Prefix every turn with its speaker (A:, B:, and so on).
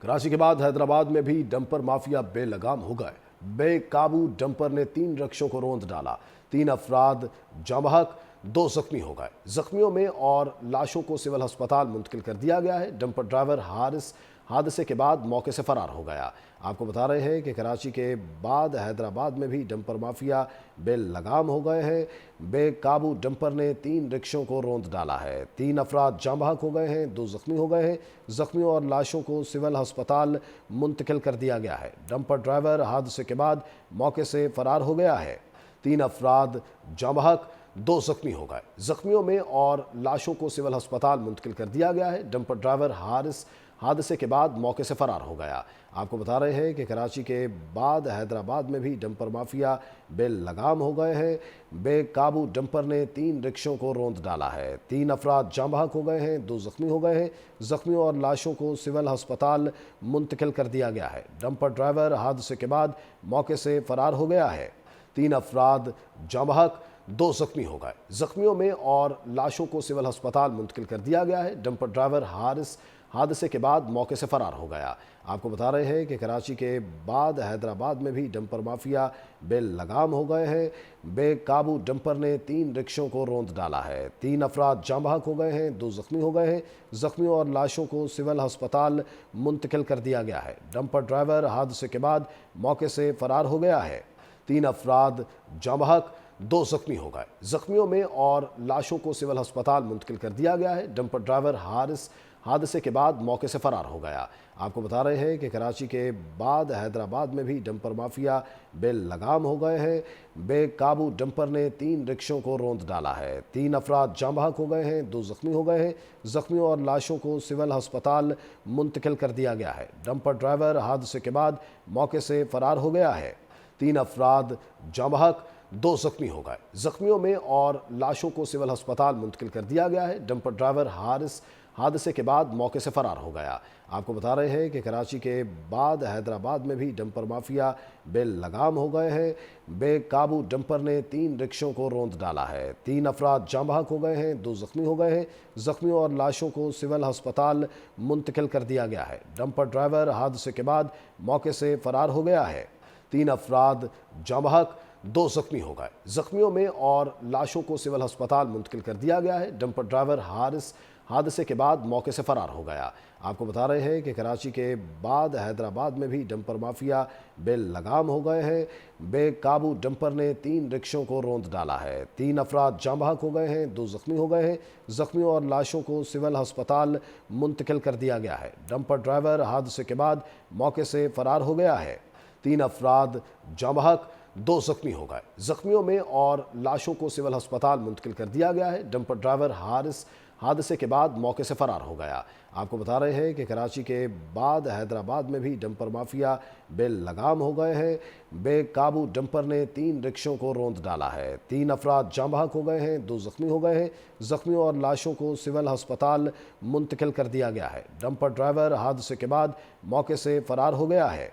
A: کراچی کے بعد حیدرآباد میں بھی ڈمپر مافیا بے لگام ہو گئے۔ بے قابو ڈمپر نے 3 رکشوں کو روند ڈالا، 3 افراد جاں بحق، 2 زخمی ہو گئے۔ زخمیوں میں اور لاشوں کو سول ہسپتال منتقل کر دیا گیا ہے۔ ڈمپر ڈرائیور حارث حادثے کے بعد موقع سے فرار ہو گیا۔ آپ کو بتا رہے ہیں کہ کراچی کے بعد حیدرآباد میں بھی ڈمپر مافیا بے لگام ہو گئے ہیں۔ بے قابو ڈمپر نے 3 رکشوں کو روند ڈالا ہے، 3 افراد جاں بحق ہو گئے ہیں، 2 زخمی ہو گئے ہیں۔ زخمیوں اور لاشوں کو سول ہسپتال منتقل کر دیا گیا ہے۔ ڈمپر ڈرائیور حادثے کے بعد موقع سے فرار ہو گیا ہے۔ 3 افراد جاں بحق، 2 زخمی ہو گئے۔ زخمیوں میں اور لاشوں کو سول ہسپتال منتقل کر دیا گیا ہے۔ ڈمپر ڈرائیور حارث حادثے کے بعد موقع سے فرار ہو گیا۔ آپ کو بتا رہے ہیں کہ کراچی کے بعد حیدرآباد میں بھی ڈمپر مافیا بے لگام ہو گئے ہیں۔ بے قابو ڈمپر نے 3 رکشوں کو روند ڈالا ہے، 3 افراد جاں بحق ہو گئے ہیں، 2 زخمی ہو گئے ہیں۔ زخمیوں اور لاشوں کو سول ہسپتال منتقل کر دیا گیا ہے۔ ڈمپر ڈرائیور حادثے کے بعد موقع سے فرار ہو گیا ہے۔ 3 افراد جاں بحق، 2 زخمی ہو گئے۔ زخمیوں میں اور لاشوں کو سول ہسپتال منتقل کر دیا گیا ہے۔ ڈمپر ڈرائیور حارث حادثے کے بعد موقع سے فرار ہو گیا۔ آپ کو بتا رہے ہیں کہ کراچی کے بعد حیدرآباد میں بھی ڈمپر مافیا بے لگام ہو گئے ہیں۔ بے قابو ڈمپر نے 3 رکشوں کو روند ڈالا ہے، 3 افراد جاں بحق ہو گئے ہیں، 2 زخمی ہو گئے ہیں۔ زخمیوں اور لاشوں کو سول ہسپتال منتقل کر دیا گیا ہے۔ ڈمپر ڈرائیور حادثے کے بعد موقع سے فرار ہو گیا ہے۔ 3 افراد جاں بحق، 2 زخمی ہو گئے۔ زخمیوں میں اور لاشوں کو سول ہسپتال منتقل کر دیا گیا ہے۔ ڈمپر ڈرائیور حارث حادثے کے بعد موقع سے فرار ہو گیا۔ آپ کو بتا رہے ہیں کہ کراچی کے بعد حیدرآباد میں بھی ڈمپر مافیا بے لگام ہو گئے ہیں۔ بے قابو ڈمپر نے 3 رکشوں کو روند ڈالا ہے، 3 افراد جاں بحق ہو گئے ہیں، 2 زخمی ہو گئے ہیں۔ زخمیوں اور لاشوں کو سول ہسپتال منتقل کر دیا گیا ہے۔ ڈمپر ڈرائیور حادثے کے بعد موقع سے فرار ہو گیا ہے۔ 3 افراد جاں بحق، 2 زخمی ہو گئے۔ زخمیوں میں اور لاشوں کو سول ہسپتال منتقل کر دیا گیا ہے۔ ڈمپر ڈرائیور حارث حادثے کے بعد موقع سے فرار ہو گیا۔ آپ کو بتا رہے ہیں کہ کراچی کے بعد حیدرآباد میں بھی ڈمپر مافیا بے لگام ہو گئے ہیں۔ بے قابو ڈمپر نے 3 رکشوں کو روند ڈالا ہے، 3 افراد جاں بحق ہو گئے ہیں، 2 زخمی ہو گئے ہیں۔ زخمیوں اور لاشوں کو سول ہسپتال منتقل کر دیا گیا ہے۔ ڈمپر ڈرائیور حادثے کے بعد موقع سے فرار ہو گیا ہے۔ 3 افراد جاں بحق، 2 زخمی ہو گئے۔ زخمیوں میں اور لاشوں کو سول ہسپتال منتقل کر دیا گیا ہے۔ ڈمپر ڈرائیور حارث حادثے کے بعد موقع سے فرار ہو گیا۔ آپ کو بتا رہے ہیں کہ کراچی کے بعد حیدرآباد میں بھی ڈمپر مافیا بے لگام ہو گئے ہیں۔ بے قابو ڈمپر نے 3 رکشوں کو روند ڈالا ہے، 3 افراد جاں بحق ہو گئے ہیں، 2 زخمی ہو گئے ہیں۔ زخمیوں اور لاشوں کو سول ہسپتال منتقل کر دیا گیا ہے۔ ڈمپر ڈرائیور حادثے کے بعد موقع سے فرار ہو گیا ہے۔ 3 افراد جاں بحق، 2 زخمی ہو گئے۔ زخمیوں میں اور لاشوں کو سول ہسپتال منتقل کر دیا گیا ہے۔ ڈمپر ڈرائیور حارث حادثے کے بعد موقع سے فرار ہو گیا۔ آپ کو بتا رہے ہیں کہ کراچی کے بعد حیدرآباد میں بھی ڈمپر مافیا بے لگام ہو گئے ہیں۔ بے قابو ڈمپر نے 3 رکشوں کو روند ڈالا ہے، 3 افراد جاں بحق ہو گئے ہیں، 2 زخمی ہو گئے ہیں۔ زخمیوں اور لاشوں کو سول ہسپتال منتقل کر دیا گیا ہے۔ ڈمپر ڈرائیور حادثے کے بعد موقع سے فرار ہو گیا ہے۔